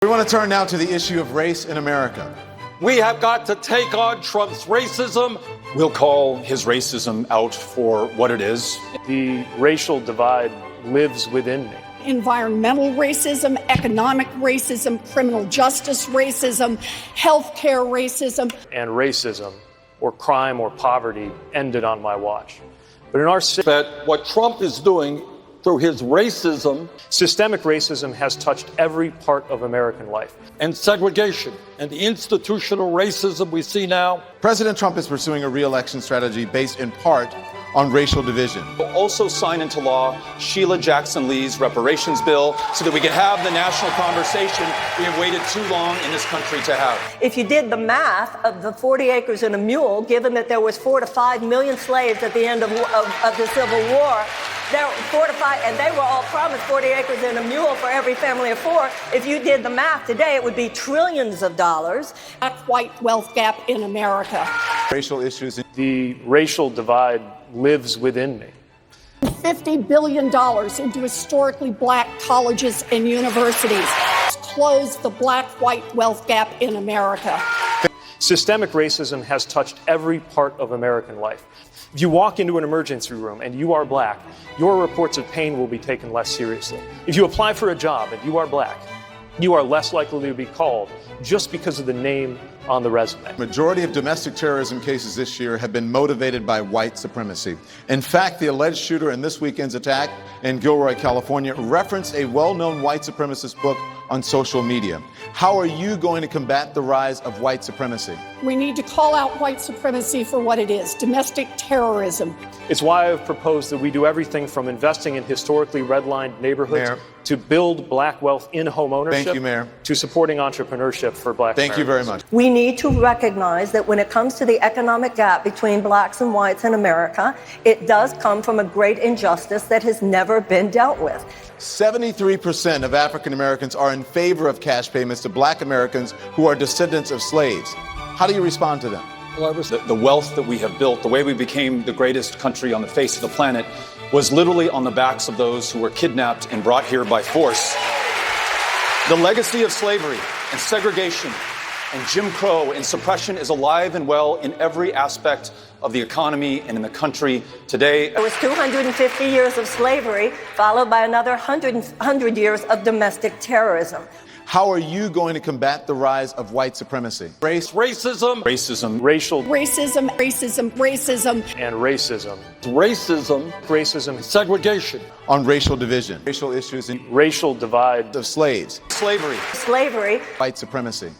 We want to turn now to the issue of race in America. We have got to take on Trump's racism. We'll call his racism out for what it is. The racial divide lives within me. Environmental racism, economic racism, criminal justice racism, healthcare racism. And racism, or crime or poverty, ended on my watch. But in our that what Trump is doing through his racism, systemic racism has touched every part of American life. And segregation and the institutional racism we see now. President Trump is pursuing a re-election strategy based in part on racial division. We'll also sign into law Sheila Jackson Lee's reparations bill so that we can have the national conversation we have waited too long in this country to have. If you did the math of the 40 acres and a mule, given that there was 4 to 5 million slaves at the end of the Civil War, there were 4 to 5, and they were all promised 40 acres and a mule for every family of 4. If you did the math today, it would be trillions of dollars. Black-white wealth gap in America. Racial issues. The racial divide lives within me. $50 billion into historically black colleges and universities. Close the black-white wealth gap in America. Systemic racism has touched every part of American life. If you walk into an emergency room and you are black, your reports of pain will be taken less seriously. If you apply for a job and you are black, you are less likely to be called just because of the name on the resume. Majority of domestic terrorism cases this year have been motivated by white supremacy. In fact, the alleged shooter in this weekend's attack in Gilroy, California, referenced a well-known white supremacist book on social media. How are you going to combat the rise of white supremacy? We need to call out white supremacy for what it is, domestic terrorism. It's why I've proposed that we do everything from investing in historically redlined neighborhoods to build black wealth in home ownership. Thank you, Mayor. To supporting entrepreneurship for black Thank you very much. We need to recognize that when it comes to the economic gap between blacks and whites in America, it does come from a great injustice that has never been dealt with. 73% of African Americans are in favor of cash payments to black Americans who are descendants of slaves. How do you respond to them? Well, the wealth that we have built, the way we became the greatest country on the face of the planet, was literally on the backs of those who were kidnapped and brought here by force. The legacy of slavery and segregation and Jim Crow and suppression is alive and well in every aspect of the economy and in the country today. There was 250 years of slavery, followed by another 100 years of domestic terrorism. How are you going to combat the rise of white supremacy? Racism, racial, racism, and racism. Racism, segregation. On racial division. Racial issues and racial divide of slaves. Slavery, White supremacy.